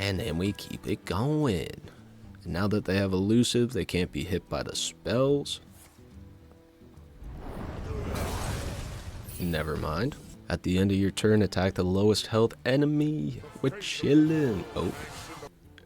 And then we keep it going. And now that they have elusive, they can't be hit by the spells. Never mind. At the end of your turn, attack the lowest health enemy. We're chillin'. Oh.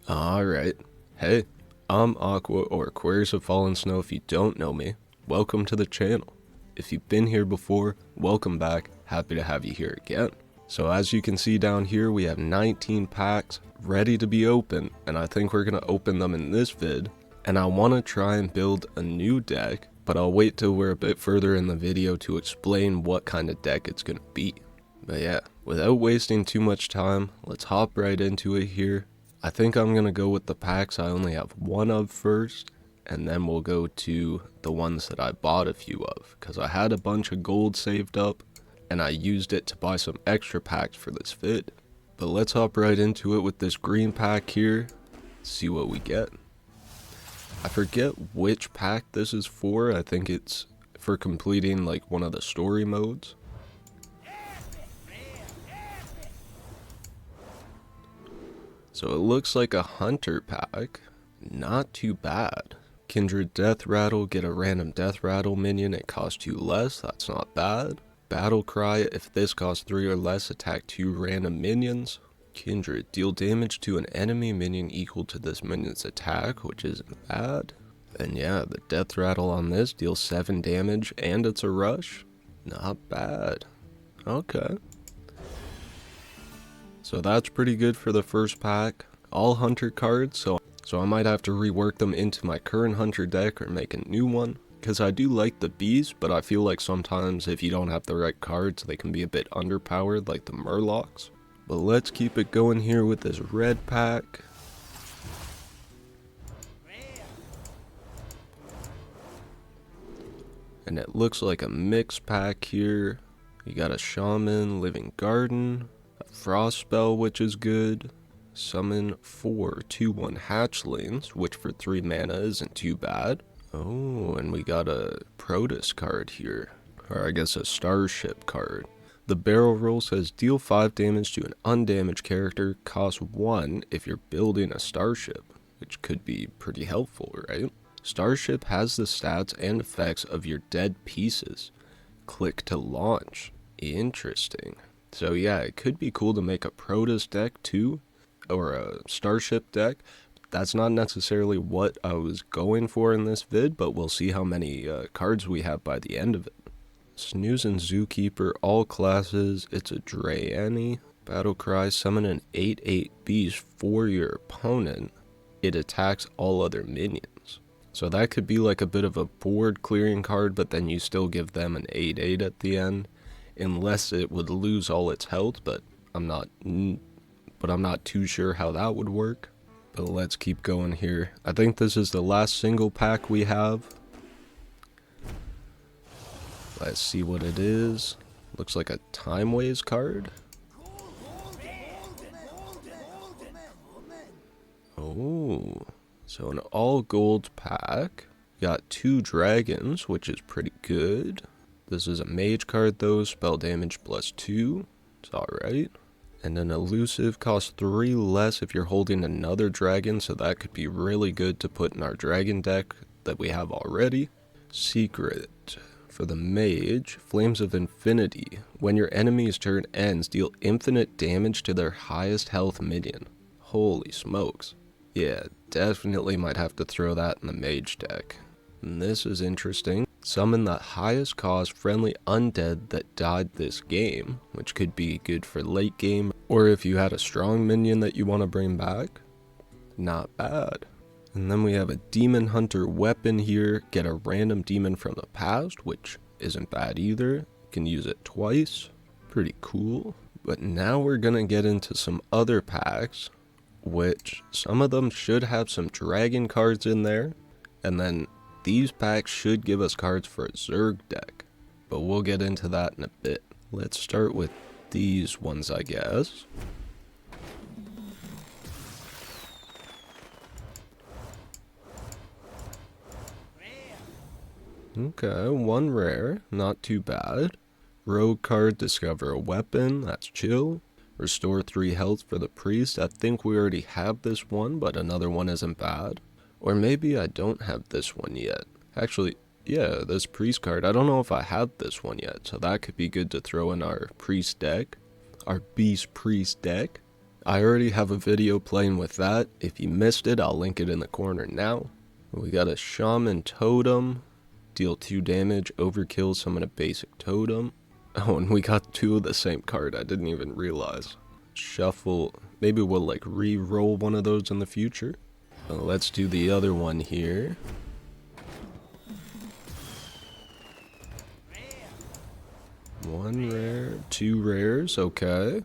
Alright. Hey, I'm Aqua, or Aquarius of Fallen Snow if you don't know me. Welcome to the channel. If you've been here before, welcome back. Happy to have you here again. So as you can see down here, we have 19 packs ready to be opened, and I think we're going to open them in this vid. And I want to try and build a new deck, but I'll wait till we're a bit further in the video to explain what kind of deck it's going to be. But yeah, without wasting too much time, let's hop right into it here. I think I'm going to go with the packs I only have one of first, and then we'll go to the ones that I bought a few of, because I had a bunch of gold saved up, and I used it to buy some extra packs for this vid. But let's hop right into it with this green pack here, see what we get. I forget which pack this is for. I think it's for completing like one of the story modes. So it looks like a hunter pack. Not too bad. Kindred Death Rattle, get a random Death Rattle minion, it costs 2 less, that's not bad. Battle Cry, if this costs 3 or less, attack 2 random minions. Kindred, deal damage to an enemy minion equal to this minion's attack, which isn't bad. And yeah, the Death Rattle on this deals 7 damage and it's a rush. Not bad. Okay. So that's pretty good for the first pack. All hunter cards, so I might have to rework them into my current hunter deck or make a new one. Because I do like the bees, but I feel like sometimes if you don't have the right cards, they can be a bit underpowered, like the Murlocs. But let's keep it going here with this red pack. And it looks like a mixed pack here. You got a Shaman, Living Garden, a Frost Spell, which is good. Summon 4 2/1 hatchlings, which for 3 mana isn't too bad. Oh, and we got a Protoss card here, or I guess a Starship card. The barrel roll says deal 5 damage to an undamaged character, cost 1 if you're building a Starship, which could be pretty helpful, right? Starship has the stats and effects of your dead pieces. Click to launch. Interesting. So yeah, it could be cool to make a Protoss deck too, or a Starship deck. That's not necessarily what I was going for in this vid, but we'll see how many cards we have by the end of it. Snooze and Zookeeper, all classes, it's a Draenei. Battle Cry, summon an 8/8 beast for your opponent. It attacks all other minions. So that could be like a bit of a board clearing card, but then you still give them an 8/8 at the end. Unless it would lose all its health, but I'm not too sure how that would work. But let's keep going here. I think this is the last single pack we have. Let's see what it is. Looks like a Time Waves card. Oh, so an all gold pack. Got 2 dragons, which is pretty good. This is a mage card though, spell damage +2. It's alright. And an elusive costs 3 less if you're holding another dragon, so that could be really good to put in our dragon deck that we have already. Secret. For the mage, Flames of Infinity. When your enemy's turn ends, deal infinite damage to their highest health minion. Holy smokes. Yeah, definitely might have to throw that in the mage deck. And this is interesting. Summon the highest cost friendly undead that died this game, which could be good for late game, or if you had a strong minion that you want to bring back. Not bad. And then we have a Demon Hunter weapon here. Get a random demon from the past, which isn't bad either. You can use it twice. Pretty cool. But now we're gonna get into some other packs, which some of them should have some dragon cards in there, and then these packs should give us cards for a Zerg deck, but we'll get into that in a bit. Let's start with these ones, I guess. Okay, 1 rare, not too bad. Rogue card, discover a weapon, that's chill. Restore 3 health for the priest. I think we already have this one, but another one isn't bad. Or maybe I don't have this one yet. Actually, yeah, this priest card, I don't know if I have this one yet, so that could be good to throw in our priest deck. Our beast priest deck. I already have a video playing with that. If you missed it, I'll link it in the corner now. We got a shaman totem. Deal 2 damage, overkill, summon a basic totem. Oh, and we got 2 of the same card, I didn't even realize. Shuffle, maybe we'll like re-roll one of those in the future. Let's do the other one here. One rare, 2 rares, okay.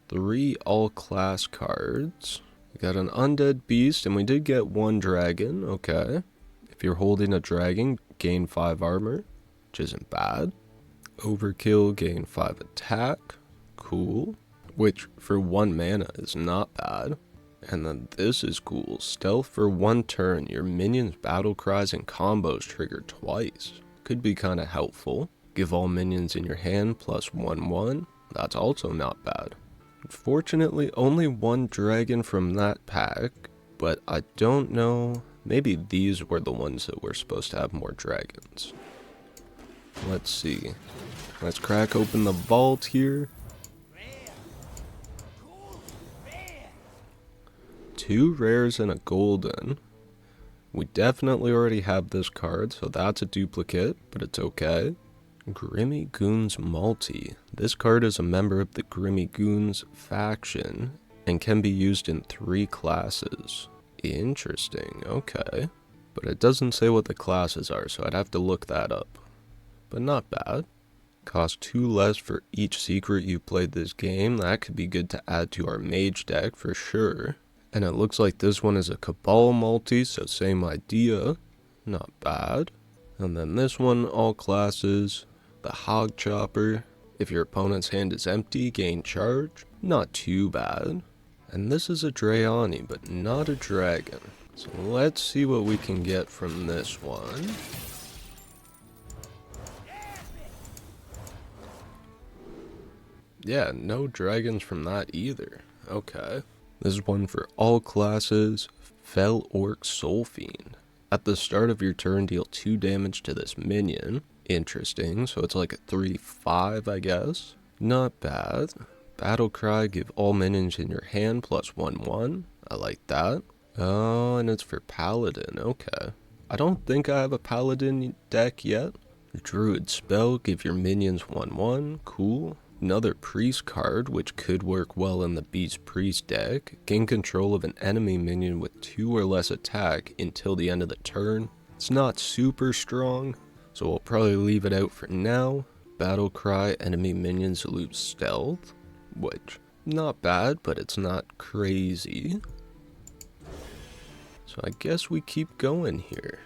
3 all-class cards. We got an undead beast, and we did get 1 dragon, okay. If you're holding a dragon, gain 5 armor, which isn't bad. Overkill, gain 5 attack, cool. Which, for 1 mana, is not bad. And then this is cool. Stealth for 1 turn. Your minions' battle cries and combos trigger twice. Could be kinda helpful. Give all minions in your hand plus 1/1. That's also not bad. Unfortunately, only 1 dragon from that pack. But I don't know. Maybe these were the ones that were supposed to have more dragons. Let's see. Let's crack open the vault here. 2 rares and a golden. We definitely already have this card, so that's a duplicate, but it's okay. Grimy Goons Multi. This card is a member of the Grimy Goons faction and can be used in 3 classes. Interesting, okay. But it doesn't say what the classes are, so I'd have to look that up. But not bad. Cost 2 less for each secret you played this game. That could be good to add to our mage deck for sure. And it looks like this one is a Cabal multi, so same idea. Not bad. And then this one, all classes. The Hog Chopper. If your opponent's hand is empty, gain charge. Not too bad. And this is a Drayani, but not a dragon. So let's see what we can get from this one. Yeah, no dragons from that either. Okay. This is one for all classes. Fell Orc Soul Fiend. At the start of your turn, deal 2 damage to this minion. Interesting, so it's like a 3/5, I guess. Not bad. Battle Cry, give all minions in your hand plus 1/1. I like that. Oh, and it's for Paladin, okay. I don't think I have a Paladin deck yet. Druid Spell, give your minions 1/1, cool. Another Priest card, which could work well in the Beast Priest deck. Gain control of an enemy minion with 2 or less attack until the end of the turn. It's not super strong, so we'll probably leave it out for now. Battle Cry, enemy minions lose stealth, which, not bad, but it's not crazy. So I guess we keep going here.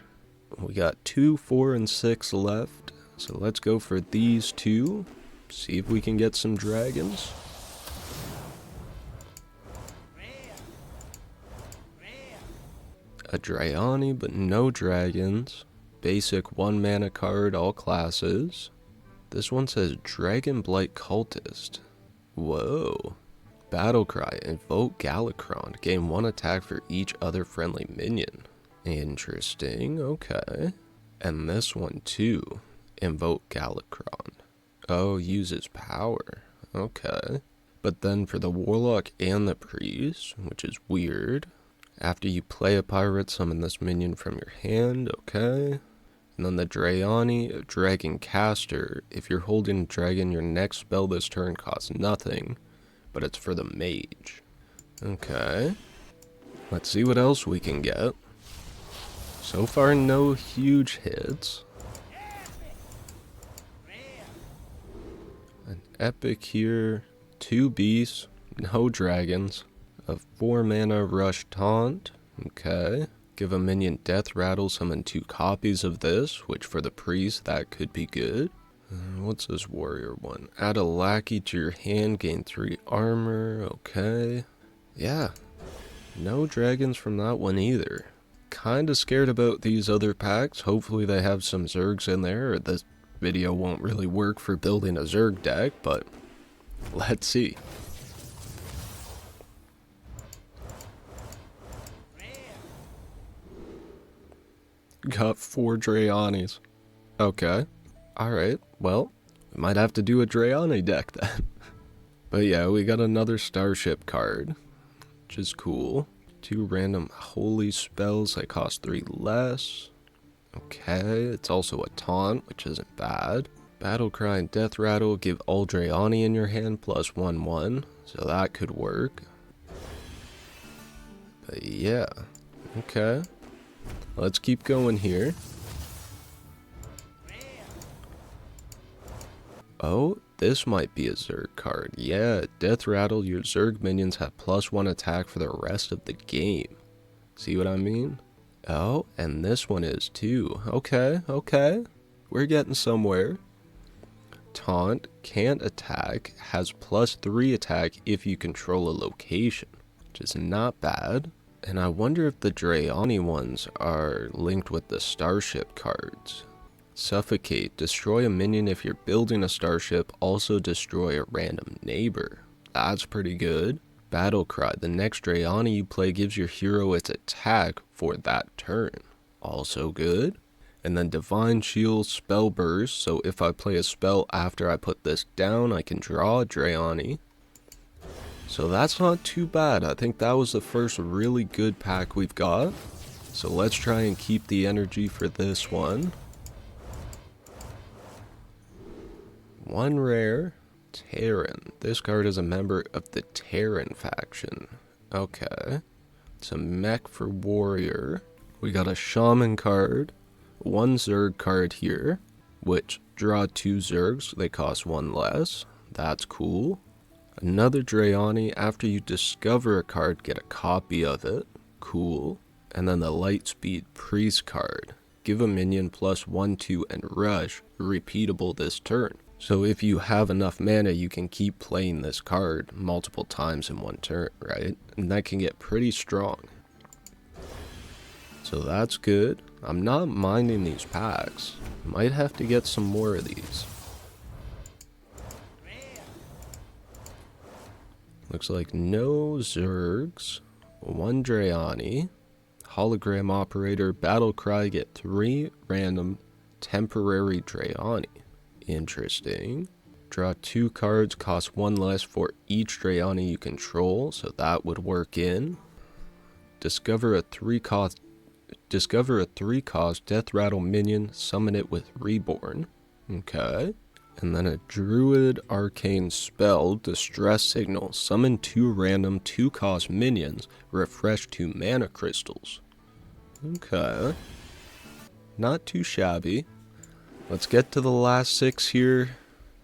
We got 2, 4, and 6 left, so let's go for these 2. See if we can get some dragons. A Drayani, but no dragons. Basic 1 mana card, all classes. This one says Dragon Blight Cultist. Whoa. Battle Cry, invoke Galakron. Gain 1 attack for each other friendly minion. Interesting, okay. And this one too. Invoke Galakron. Oh, uses power. Okay. But then for the Warlock and the Priest, which is weird. After you play a pirate, summon this minion from your hand. Okay. And then the Drayani, Dragon Caster. If you're holding a dragon, your next spell this turn costs nothing. But it's for the mage. Okay. Let's see what else we can get. So far, no huge hits. An epic here, 2 beasts, no dragons, a 4 mana rush taunt, okay. Give a minion death rattle, summon 2 copies of this, which for the priest, that could be good. What's this warrior one? Add a lackey to your hand, gain 3 armor, okay. Yeah, no dragons from that one either. Kinda scared about these other packs, hopefully they have some zergs in there, or this video won't really work for building a zerg deck, but let's see. Got 4 Drayanis. Okay. Alright, well, we might have to do a Drayani deck then. But yeah, we got another Starship card, which is cool. 2 random holy spells that cost 3 less. Okay, it's also a taunt, which isn't bad. Battle Cry and Death Rattle give all Drayani in your hand plus 1/1, so that could work. But yeah, okay. Let's keep going here. Oh, this might be a Zerg card. Yeah, Death Rattle, your Zerg minions have +1 attack for the rest of the game. See what I mean? Oh, and this one is too. Okay, okay. We're getting somewhere. Taunt, can't attack, has +3 attack if you control a location, which is not bad. And I wonder if the Drayani ones are linked with the Starship cards. Suffocate, destroy a minion if you're building a starship, also destroy a random neighbor. That's pretty good. Battle Cry, the next Drayani you play gives your hero its attack for that turn. Also good. And then Divine Shield, Spell Burst, so if I play a spell after I put this down, I can draw a Drayani. So that's not too bad. I think that was the first really good pack we've got. So let's try and keep the energy for this one. 1 rare, Terran. This card is a member of the Terran faction. Okay. It's a mech for warrior. We got a shaman card, 1 Zerg card here, which draw 2 Zergs. They cost 1 less. That's cool. Another Drayani. After you discover a card, get a copy of it. Cool. And then the Lightspeed Priest card. Give a minion +1/2 and rush. Repeatable this turn. So if you have enough mana, you can keep playing this card multiple times in one turn, right? And that can get pretty strong. So that's good. I'm not minding these packs. Might have to get some more of these. Looks like no Zergs. 1 Drayani. Hologram Operator. Battle Cry, get 3 random temporary Drayani. Interesting. Draw 2 cards, cost 1 less for each Drayani you control, so that would work in. Discover a 3 cost Death Rattle minion, summon it with Reborn. Okay. And then a Druid Arcane Spell, Distress Signal, summon 2 random 2-cost minions, refresh 2 mana crystals. Okay. Not too shabby. Let's get to the last 6 here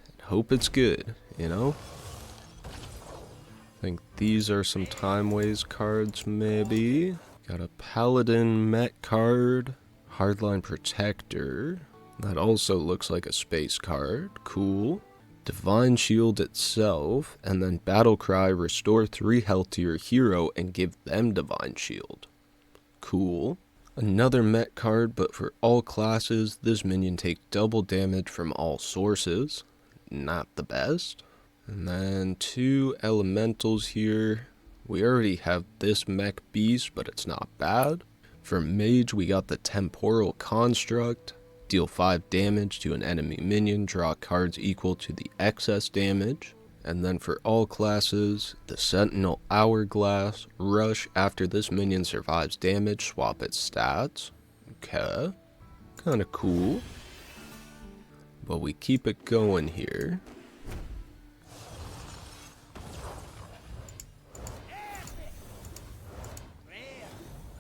and hope it's good, you know? I think these are some Time Waste cards, maybe. Got a Paladin Met card, Hardline Protector. That also looks like a space card. Cool. Divine Shield itself, and then Battle Cry, restore 3 health to your hero and give them Divine Shield. Cool. Another Met card, but for all classes, this minion takes double damage from all sources. Not the best. And then 2 elementals here. We already have this mech beast, but it's not bad. For mage, we got the Temporal Construct. Deal 5 damage to an enemy minion, draw cards equal to the excess damage. And then for all classes, the Sentinel Hourglass. Rush, after this minion survives damage, swap its stats. Okay. Kinda cool. But we keep it going here.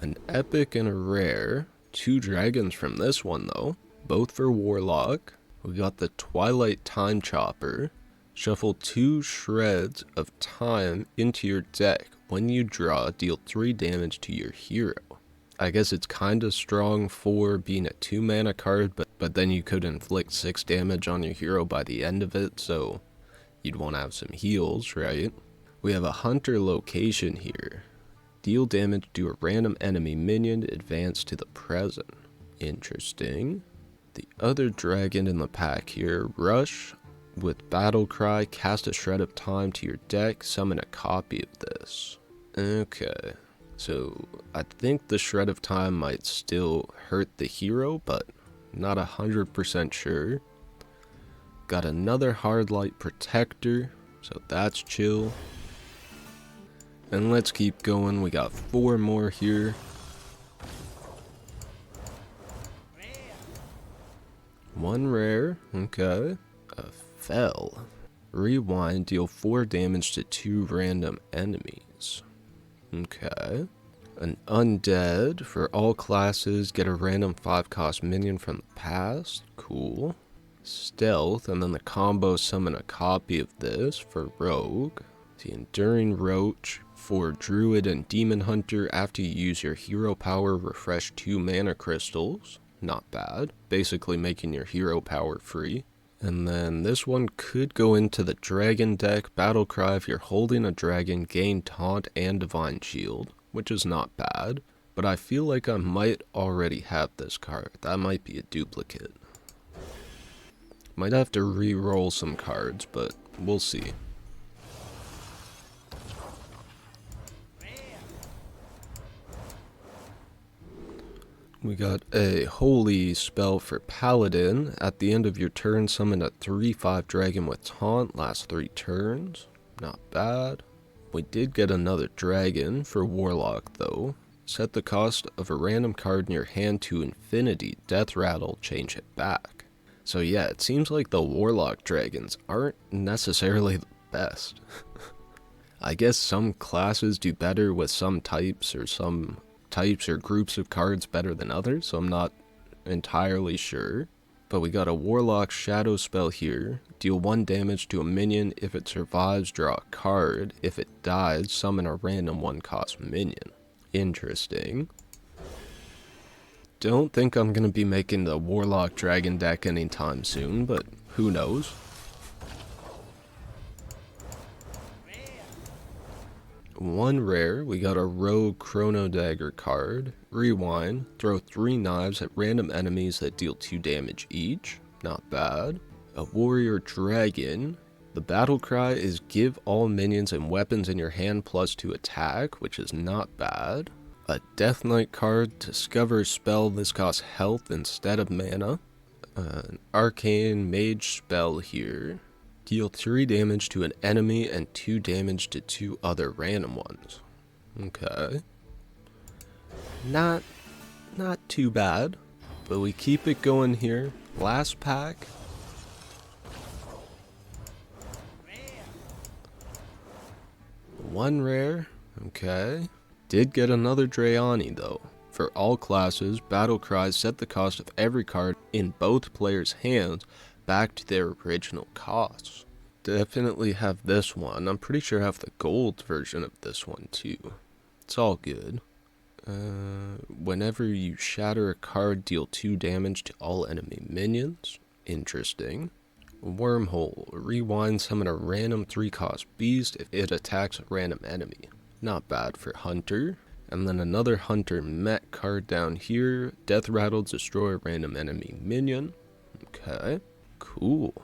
An epic and a rare. 2 dragons from this one though. Both for Warlock. We got the Twilight Time Chopper. Shuffle 2 shreds of time into your deck. When you draw, deal 3 damage to your hero. I guess it's kinda strong for being a 2 mana card, but then you could inflict 6 damage on your hero by the end of it, so you'd want to have some heals, right? We have a Hunter location here. Deal damage to a random enemy minion, advance to the present. Interesting. The other dragon in the pack here, Rush. With Battle Cry, cast a shred of time to your deck, summon a copy of this. Okay, so I think the Shred of Time might still hurt the hero, but not 100% sure. Got another Hard Light Protector, so that's chill. And let's keep going, we got 4 more here. One rare, okay. A Fell. Rewind, deal 4 damage to 2 random enemies. Okay. An Undead, for all classes, get a random 5-cost minion from the past. Cool. Stealth, and then the combo summon a copy of this for Rogue. The Enduring Roach, for Druid and Demon Hunter, after you use your hero power, refresh 2 mana crystals. Not bad. Basically making your hero power free. And then this one could go into the Dragon deck. Battle Cry, if you're holding a dragon, gain Taunt and Divine Shield, which is not bad. But I feel like I might already have this card. That might be a duplicate. Might have to re-roll some cards, but we'll see. We got a Holy Spell for Paladin. At the end of your turn, summon a 3/5 dragon with Taunt, last 3 turns. Not bad. We did get another dragon for Warlock though. Set the cost of a random card in your hand to infinity. Death Rattle, change it back. So yeah, it seems like the Warlock dragons aren't necessarily the best. I guess some classes do better with some types, or some types or groups of cards better than others, so I'm not entirely sure. But we got a Warlock Shadow spell here. Deal 1 damage to a minion. If it survives, draw a card. If it dies, summon a random 1-cost minion. Interesting. Don't think I'm going to be making the Warlock Dragon deck anytime soon, but who knows. One rare, we got a Rogue Chrono Dagger card. Rewind, throw 3 knives at random enemies that deal 2 damage each. Not bad. A Warrior Dragon. The battle cry is give all minions and weapons in your hand +2 attack, which is not bad. A Death Knight card, discover spell, this costs health instead of mana. An Arcane Mage spell here. Deal 3 damage to an enemy and 2 damage to 2 other random ones. Okay. Not too bad, but we keep it going here. Last pack. One rare. Okay. Did get another Drayani though. For all classes, battle cries set the cost of every card in both players' hands back to their original costs. Definitely have this one. I'm pretty sure I have the gold version of this one too. It's all good. Whenever you shatter a card, deal 2 damage to all enemy minions. Interesting. Wormhole. Rewind, summon a random 3-cost beast if it attacks a random enemy. Not bad for Hunter. And then another Hunter Mech card down here. Death Rattle, destroy a random enemy minion. Okay. Cool.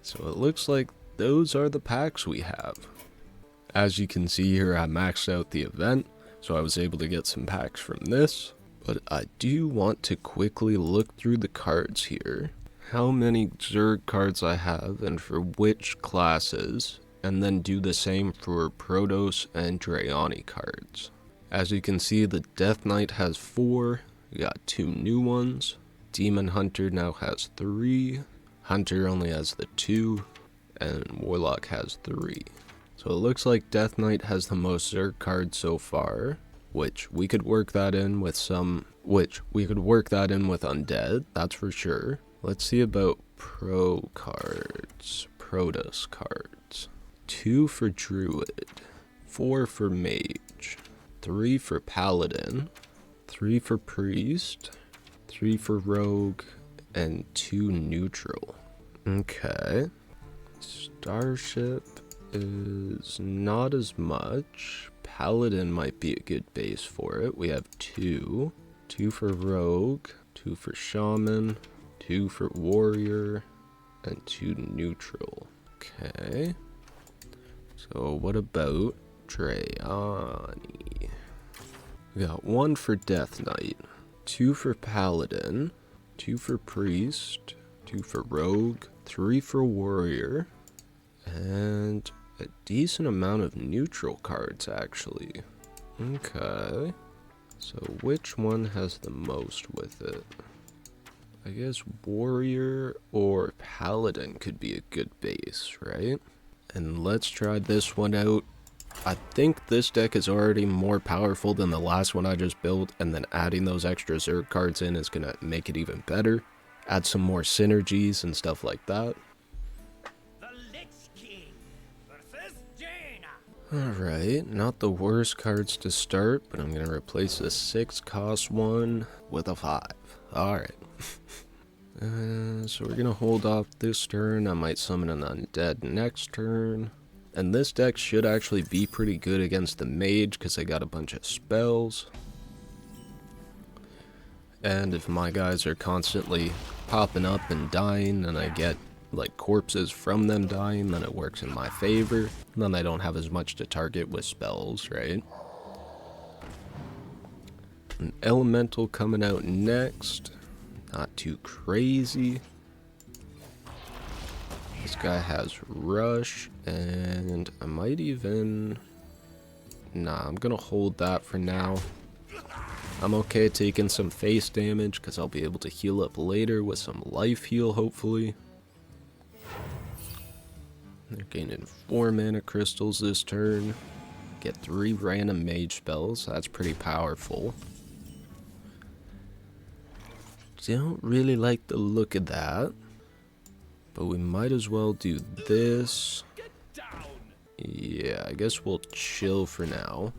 So it looks like those are the packs we have. As you can see here, I maxed out the event, so I was able to get some packs from this. But I do want to quickly look through the cards here. How many Zerg cards I have and for which classes, and then do the same for Protoss and Drayani cards. As you can see, the Death Knight has 4, we got 2 new ones. Demon Hunter now has 3, Hunter only has the 2, and Warlock has 3. So it looks like Death Knight has the most Zerg cards so far, which we could work that in with Undead, that's for sure. Let's see about Protoss cards. 2 for Druid, 4 for Mage, 3 for Paladin, 3 for Priest, 3 for Rogue, and 2 neutral. Okay. Starship is not as much. Paladin might be a good base for it. We have 2. 2 for Rogue, 2 for Shaman, 2 for Warrior, and 2 neutral. Okay. So what about Drayani? We got 1 for Death Knight, 2 for Paladin, 2 for Priest, 2 for Rogue, 3 for Warrior, and a decent amount of neutral cards actually. Okay, so which one has the most with it? I guess Warrior or Paladin could be a good base, right? And let's try this one out. I think this deck is already more powerful than the last one I just built, and then adding those extra Zerg cards in is going to make it even better. Add some more synergies and stuff like that. Alright, not the worst cards to start, but I'm going to replace the 6 cost one with a 5. Alright. So we're going to hold off this turn. I might summon an undead next turn. And this deck should actually be pretty good against the mage because they got a bunch of spells. And if my guys are constantly popping up and dying and I get like corpses from them dying, then it works in my favor. Then I don't have as much to target with spells, right? An elemental coming out next. Not too crazy. This guy has rush, and I might even... Nah, I'm gonna hold that for now. I'm okay taking some face damage, because I'll be able to heal up later with some life heal, hopefully. They're gaining 4 mana crystals this turn. Get 3 random mage spells, that's pretty powerful. Don't really like the look of that. But we might as well do this. Yeah, I guess we'll chill for now.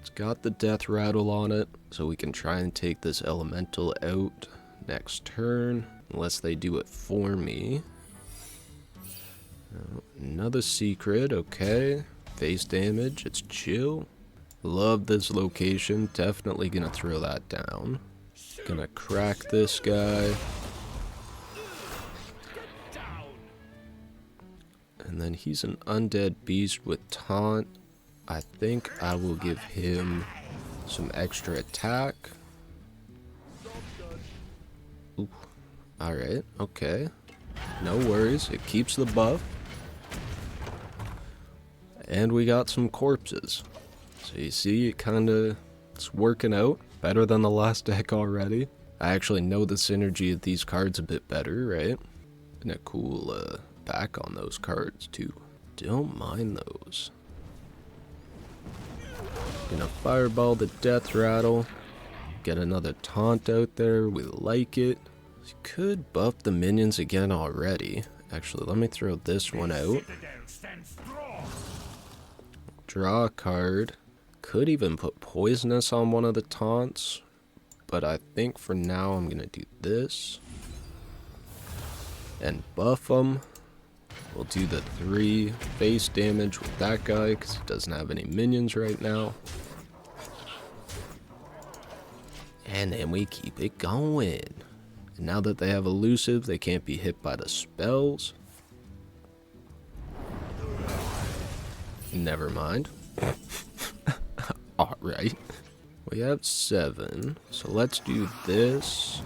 It's got the death rattle on it, so we can try and take this elemental out next turn, unless they do it for me. Another secret, okay. Face damage, it's chill. Love this location, definitely gonna throw that down. Gonna crack this guy. And then he's an undead beast with taunt. I think I will give him some extra attack. Ooh. Alright, okay. No worries, it keeps the buff. And we got some corpses. So you see, it's working out better than the last deck already. I actually know the synergy of these cards a bit better, right? And a cool back on those cards too. Don't mind those. Gonna fireball the death rattle. Get another taunt out there. We like it. You could buff the minions again already. Actually, let me throw this one out. Draw a card. Could even put poisonous on one of the taunts. But I think for now I'm gonna do this. And buff them. We'll do the 3 face damage with that guy because he doesn't have any minions right now. And then we keep it going. And now that they have elusive, they can't be hit by the spells. Never mind. Alright. We have 7. So let's do this.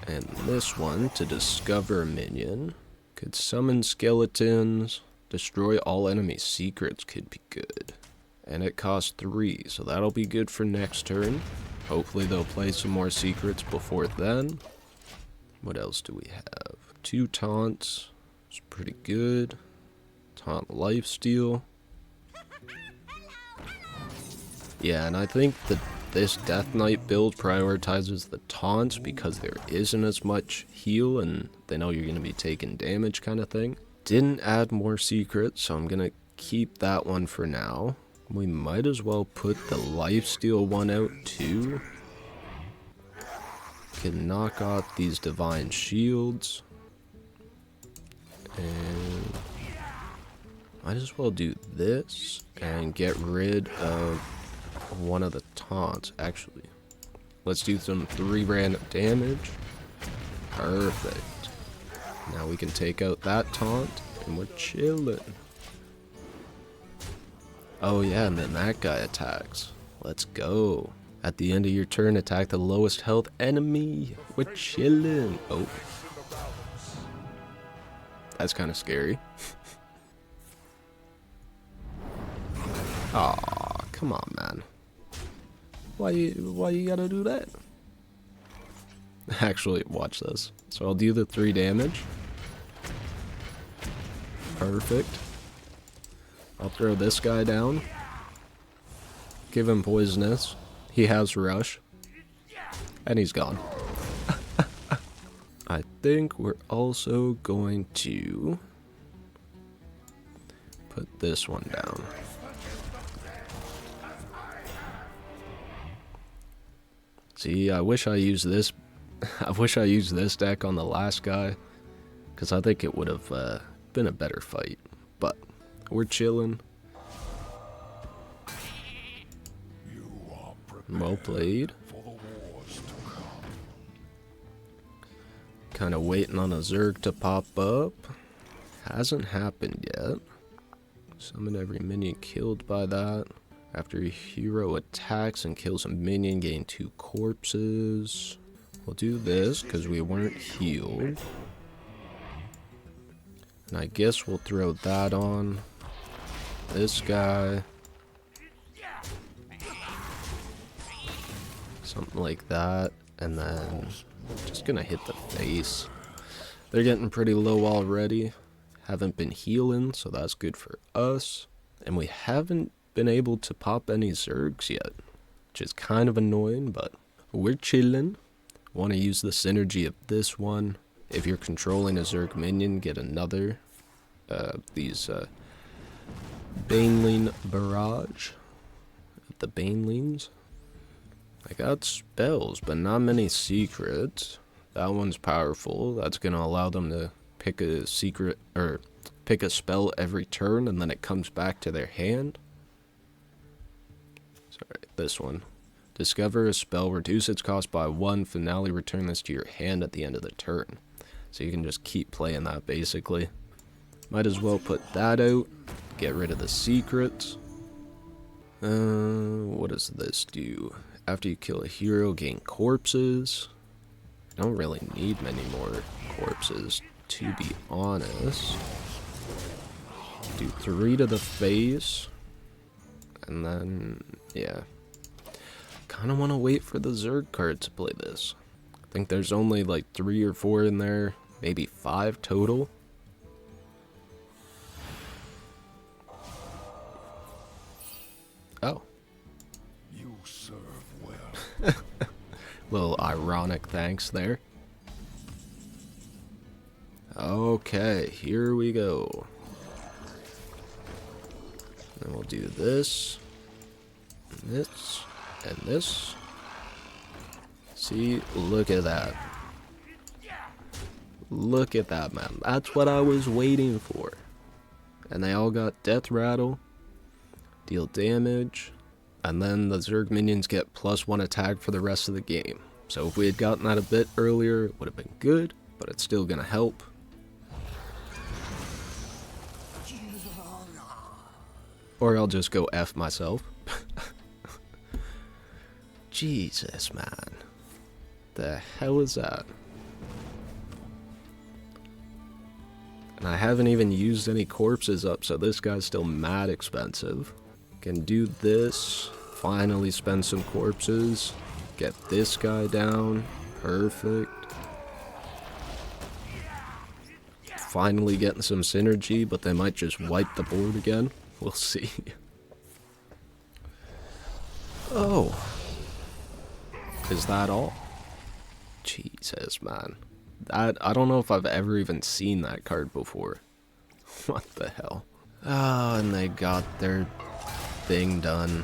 And this one to discover a minion. Could summon skeletons. Destroy all enemy secrets could be good. And it costs 3, so that'll be good for next turn. Hopefully they'll play some more secrets before then. What else do we have? 2 taunts. It's pretty good. Taunt lifesteal. Yeah, and I think that this Death Knight build prioritizes the taunts because there isn't as much heal and they know you're going to be taking damage kind of thing. Didn't add more secrets, so I'm going to keep that one for now. We might as well put the lifesteal one out too. Can knock out these divine shields. And might as well do this and get rid of one of the taunts. Actually, let's do some 3 random damage. Perfect. Now we can take out that taunt and we're chilling. Oh yeah, and then that guy attacks. Let's go. At the end of your turn, attack the lowest health enemy. We're chillin'. Oh. That's kind of scary. Aw, come on, man. Why you gotta do that? Actually, watch this. So I'll do the 3 damage. Perfect. I'll throw this guy down. Give him poisonous. He has rush. And he's gone. I think we're also going to put this one down. See, I wish I used this. I wish I used this deck on the last guy, because I think it would have been a better fight. But we're chilling. Well played. Kind of waiting on a Zerg to pop up. Hasn't happened yet. Summon every minion killed by that. After a hero attacks and kills a minion, gain 2 corpses. We'll do this because we weren't healed. And I guess we'll throw that on. This guy. Something like that. And then just gonna hit the face. They're getting pretty low already. Haven't been healing, so that's good for us. And we haven't been able to pop any Zergs yet, which is kind of annoying, but we're chilling. Want to use the synergy of this one. If you're controlling a Zerg minion, get another. These Baneling Barrage. The Banelings. I got spells, but not many secrets. That one's powerful. That's going to allow them to pick a secret, or pick a spell every turn, and then it comes back to their hand. Sorry, this one. Discover a spell, reduce its cost by 1, finale return this to your hand at the end of the turn. So you can just keep playing that, basically. Might as well put that out, get rid of the secrets. What does this do? After you kill a hero, gain corpses. I don't really need many more corpses, to be honest. Do 3 to the face. And then, yeah. Kind of want to wait for the Zerg card to play this. I think there's only like 3 or 4 in there. Maybe 5 total. Oh. You serve well. Little ironic thanks there. Okay, here we go. Then we'll do this, and this, and this. See, look at that. Look at that, man. That's what I was waiting for. And they all got death rattle, deal damage, and then the Zerg minions get +1 attack for the rest of the game. So if we had gotten that a bit earlier, it would have been good, but it's still gonna help. Or I'll just go F myself. Jesus, man. The hell is that? And I haven't even used any corpses up, so this guy's still mad expensive. Can do this. Finally spend some corpses. Get this guy down. Perfect. Finally getting some synergy, but they might just wipe the board again. We'll see. Oh. Is that all? Jesus, man. I don't know if I've ever even seen that card before. What the hell? Ah, and they got their thing done.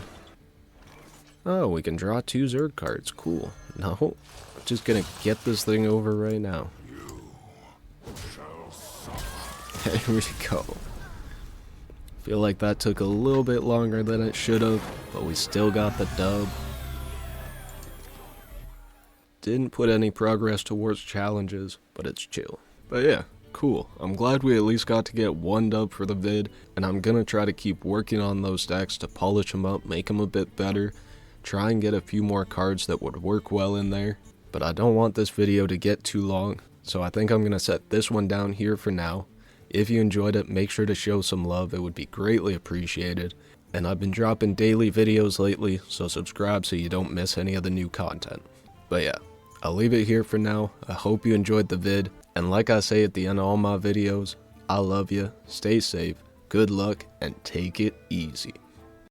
Oh, we can draw 2 Zerg cards. Cool. No, I'm just gonna get this thing over right now. There we go. Feel like that took a little bit longer than it should have, but we still got the dub. Didn't put any progress towards challenges, but it's chill. But yeah, cool. I'm glad we at least got to get 1 dub for the vid, and I'm gonna try to keep working on those decks to polish them up, make them a bit better, try and get a few more cards that would work well in there. But I don't want this video to get too long, so I think I'm going to set this one down here for now. If you enjoyed it, make sure to show some love, it would be greatly appreciated. And I've been dropping daily videos lately, so subscribe so you don't miss any of the new content. But yeah, I'll leave it here for now. I hope you enjoyed the vid, and like I say at the end of all my videos, I love you, stay safe, good luck, and take it easy.